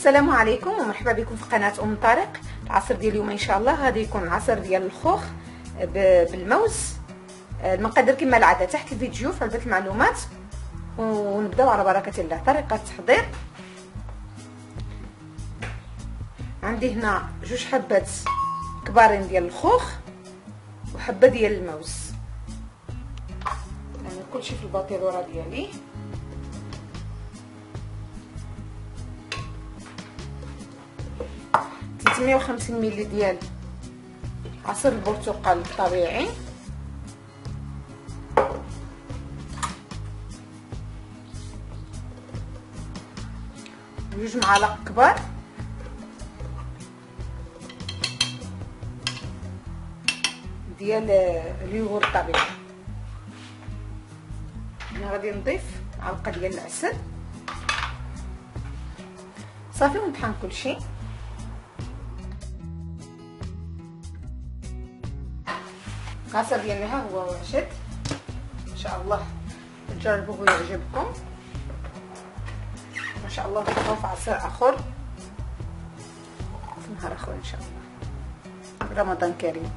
السلام عليكم ومرحبا بكم في قناه ام طارق. العصير ديال اليوم ان شاء الله غادي يكون عصير ديال الخوخ بالموز. المقادير كما العاده تحت الفيديو في علبه المعلومات، ونبداو على بركه الله. طريقه التحضير: عندي هنا 2 حبات كبارين ديال الخوخ وحبه ديال الموز. يعني كلشي في الباطيلوره ديالي. ثلاث 150 ملي ديال عصير البرتقال الطبيعي، وجوج معالق كبار ديال اليوغور الطبيعي. انا غادي نضيف معلقه ديال العسل صافي ونطحن كلشي. العصير ديالنا ها هو وجد ان شاء الله، تجربوه ويعجبكم ما شاء الله. نلقاو في عصير اخر في نهار اخر ان شاء الله. رمضان كريم.